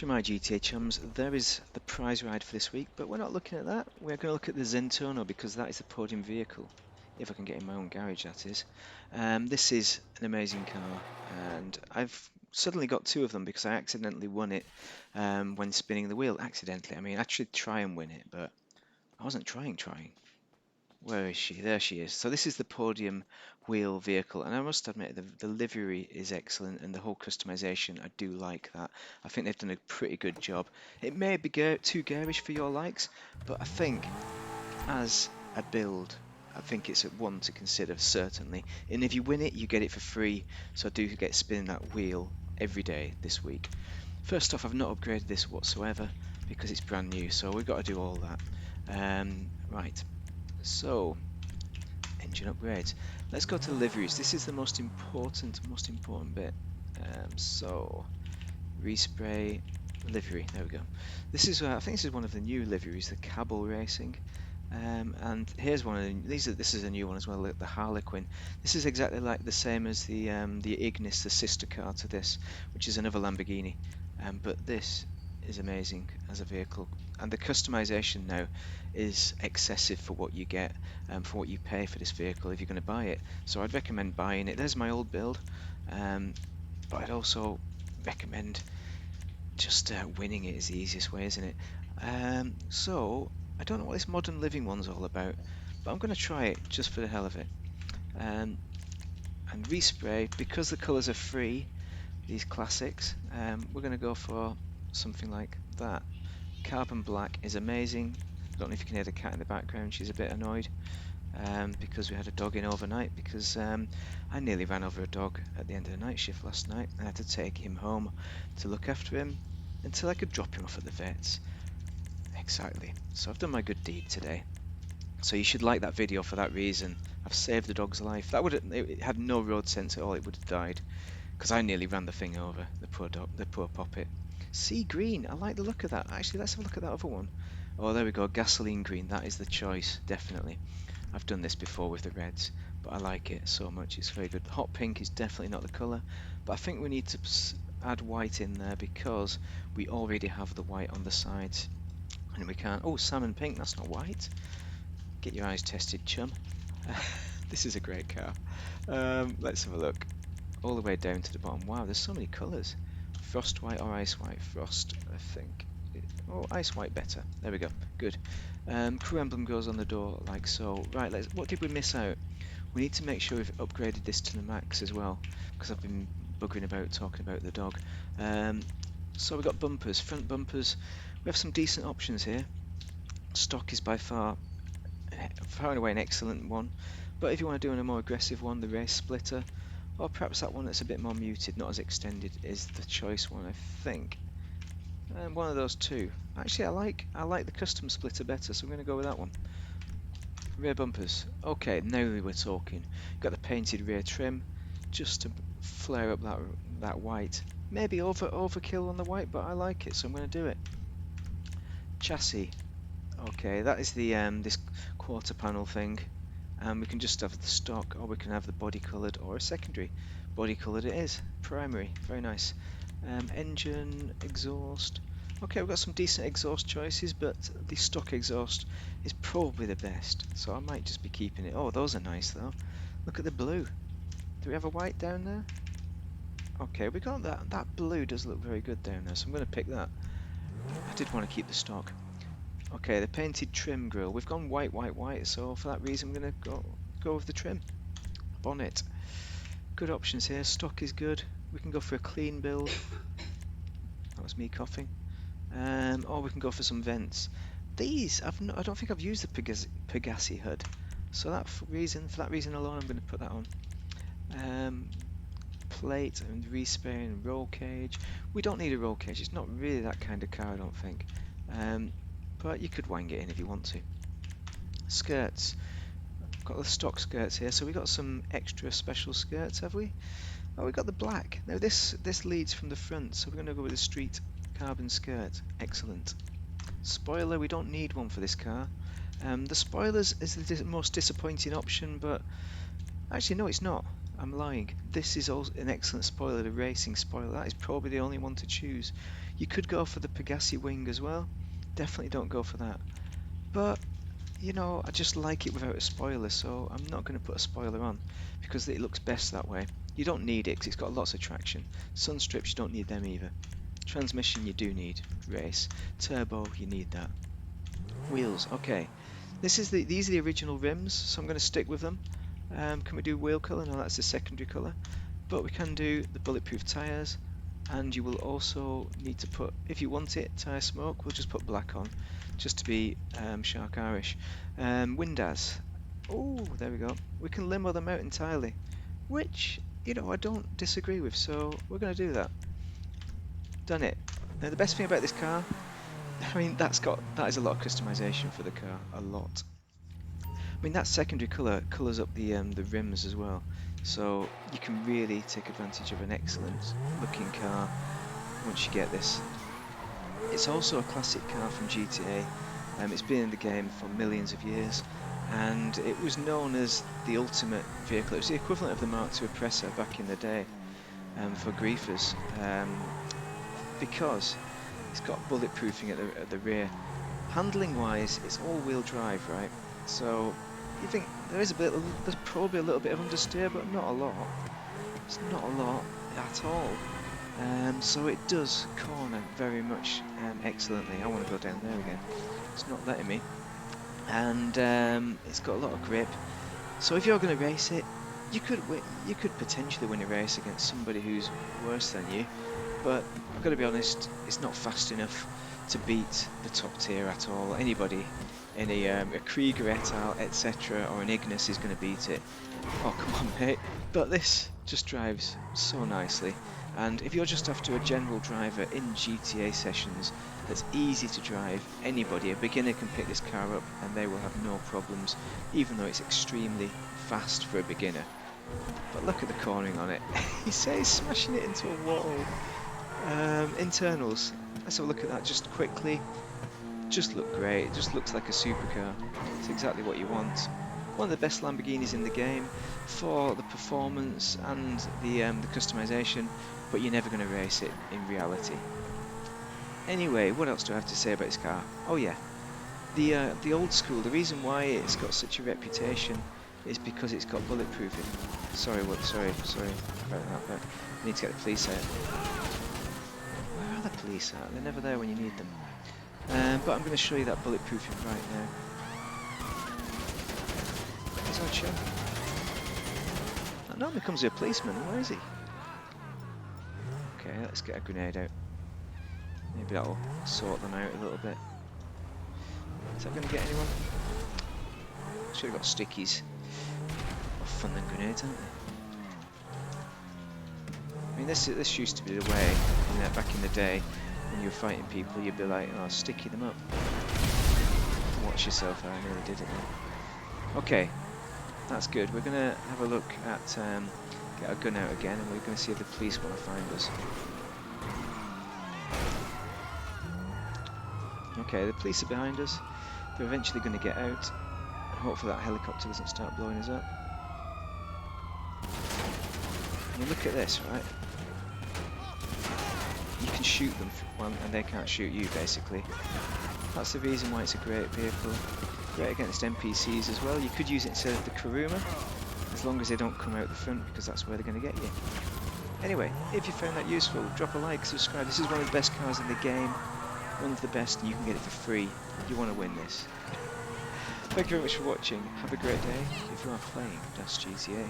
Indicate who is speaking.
Speaker 1: My GTA chums, there is the prize ride for this week, but we're not looking at that. We're going to look at the Zentorno because that is the podium vehicle. If I can get in my own garage, that is. This is an amazing car, and I've suddenly got two of them because I accidentally won it when spinning the wheel. Accidentally, I mean, I should try and win it, but I wasn't trying. Where is she? There she is. So this is the podium wheel vehicle, and I must admit the livery is excellent, and the whole customization, I do like that. I think they've done a pretty good job. It may be too garish for your likes, but I think as a build, I think it's one to consider, certainly. And if you win it, you get it for free, so I do get spinning that wheel every day this week. First off, I've not upgraded this whatsoever because it's brand new, so we've got to do all that. Right. So, engine upgrades. Let's go to liveries. This is the most important bit. So, respray livery. There we go. This is I think this is one of the new liveries, the Cabal Racing. And here's one of this is a new one as well, the Harlequin. This is exactly like the same as the Ignis, the sister car to this, which is another Lamborghini. But this is amazing as a vehicle, and the customization now is excessive for what you get for what you pay for this vehicle if you're going to buy it. So I'd recommend buying it. There's my old build, but I'd also recommend just winning it is the easiest way, isn't it? So I don't know what this modern living one's all about, but I'm going to try it just for the hell of it. And respray, because the colours are free, these classics, we're going to go for something like that. Carbon black is amazing. I don't know if you can hear the cat in the background, she's a bit annoyed because we had a dog in overnight, because I nearly ran over a dog at the end of the night shift last night. I had to take him home to look after him until I could drop him off at the vet's. Exactly. So I've done my good deed today. So you should like that video for that reason. I've saved the dog's life. It had no road sense at all, it would have died. Because I nearly ran the thing over, the poor dog, the poor poppet. Sea green, I like the look of that. Actually, let's have a look at that other one. Oh, there we go, gasoline green, that is the choice, definitely. I've done this before with the reds, but I like it so much, it's very good. Hot pink is definitely not the colour, but I think we need to add white in there because we already have the white on the sides. And we can't, oh, salmon pink, that's not white. Get your eyes tested, chum. This is a great car. Let's have a look. All the way down to the bottom. Wow, there's so many colours. Frost white or ice white? Frost, I think. Oh, ice white better. There we go. Good. Crew emblem goes on the door like so. Right, what did we miss out? We need to make sure we've upgraded this to the max as well, because I've been buggering about talking about the dog. So we've got bumpers, front bumpers. We have some decent options here. Stock is by far and away an excellent one, but if you want to do a more aggressive one, the race splitter, or perhaps that one that's a bit more muted, not as extended, is the choice one, I think. One of those two. Actually, I like the custom splitter better, so I'm going to go with that one. Rear bumpers. Okay, now we're talking. Got the painted rear trim, just to flare up that white. Maybe overkill on the white, but I like it, so I'm going to do it. Chassis. Okay, that is the this quarter panel thing. We can just have the stock, or we can have the body coloured or a secondary. Body coloured it is. Primary. Very nice. Engine, exhaust. Okay, we've got some decent exhaust choices, but the stock exhaust is probably the best, so I might just be keeping it. Oh, those are nice though. Look at the blue. Do we have a white down there? Okay, we got that. That blue does look very good down there, so I'm going to pick that. I did want to keep the stock. Okay, the painted trim grille. We've gone white, so for that reason I'm going to go with the trim. Bonnet. Good options here. Stock is good. We can go for a clean build. That was me coughing. Or we can go for some vents. These, I don't think I've used the Pegassi HUD. So for that reason alone, I'm going to put that on. Plate and respray and roll cage. We don't need a roll cage. It's not really that kind of car, I don't think. But you could wang it in if you want to. Skirts. Got the stock skirts here, so we got some extra special skirts, have we? Oh, we got the black. Now this leads from the front, so we're going to go with the street carbon skirt. Excellent. Spoiler, we don't need one for this car. The spoilers is the most disappointing option, but actually no, it's not. I'm lying. This is also an excellent spoiler, the racing spoiler. That is probably the only one to choose. You could go for the Pegassi wing as well. Definitely don't go for that. But, you know, I just like it without a spoiler, so I'm not going to put a spoiler on because it looks best that way. You don't need it because it's got lots of traction. Sun strips, you don't need them either. Transmission, you do need. Race. Turbo, you need that. Wheels, okay. These are the original rims, so I'm going to stick with them. Can we do wheel colour? No, that's the secondary colour. But we can do the bulletproof tyres, and you will also need to put, if you want it, tyre smoke, we'll just put black on, just to be Shark Irish. Windows, oh, there we go. We can limo them out entirely, which, you know, I don't disagree with, so we're going to do that. Done it. Now, the best thing about this car, I mean, that is a lot of customization for the car, a lot. I mean, that secondary colour colours up the rims as well, so you can really take advantage of an excellent looking car once you get this. It's also a classic car from GTA. It's been in the game for millions of years, and it was known as the ultimate vehicle. It was the equivalent of the Mark II Oppressor back in the day for griefers, because it's got bulletproofing at the rear. Handling wise, it's all-wheel drive, right? So you think there's probably a little bit of understeer, but not a lot. It's not a lot at all. So it does corner very much excellently. I want to go down there again. It's not letting me. And it's got a lot of grip. So if you're going to race it, you could potentially win a race against somebody who's worse than you. But I've got to be honest, it's not fast enough to beat the top tier at all. Anybody in a Krieger et al, etc., or an Ignis is going to beat it. Oh, come on, mate. But this just drives so nicely. And if you're just after a general driver in GTA sessions that's easy to drive, anybody, a beginner can pick this car up and they will have no problems, even though it's extremely fast for a beginner. But look at the cornering on it. He says smashing it into a wall. Internals, let's have a look at that just quickly. Just look great, it just looks like a supercar. It's exactly what you want. One of the best Lamborghinis in the game for the performance and the customization, but you're never going to race it in reality. Anyway, what else do I have to say about this car? Oh yeah, the old school, the reason why it's got such a reputation is because it's got bulletproofing. Sorry about that, but I need to get the police out. Where are the police at? They're never there when you need them. But I'm going to show you that bulletproofing right now. Is our chum? That normally comes with a policeman. Where is he? Okay, let's get a grenade out. Maybe that'll sort them out a little bit. Is that going to get anyone? Should have got stickies. More fun than grenades, aren't they? I mean, this used to be the way back in the day when you were fighting people. You'd be like, "Oh, sticky them up." Watch yourself! I nearly did it then. Okay, that's good. We're gonna have a look at get our gun out again, and we're gonna see if the police want to find us. Okay, the police are behind us. They're eventually going to get out. Hopefully that helicopter doesn't start blowing us up. I mean, look at this, right? You can shoot them and they can't shoot you, basically. That's the reason why it's a great vehicle. Great against NPCs as well. You could use it instead of the Kuruma, as long as they don't come out the front, because that's where they're going to get you. Anyway, if you found that useful, drop a like, subscribe. This is one of the best cars in the game. One of the best, and you can get it for free. You want to win this. Thank you very much for watching. Have a great day if you are playing Das GTA.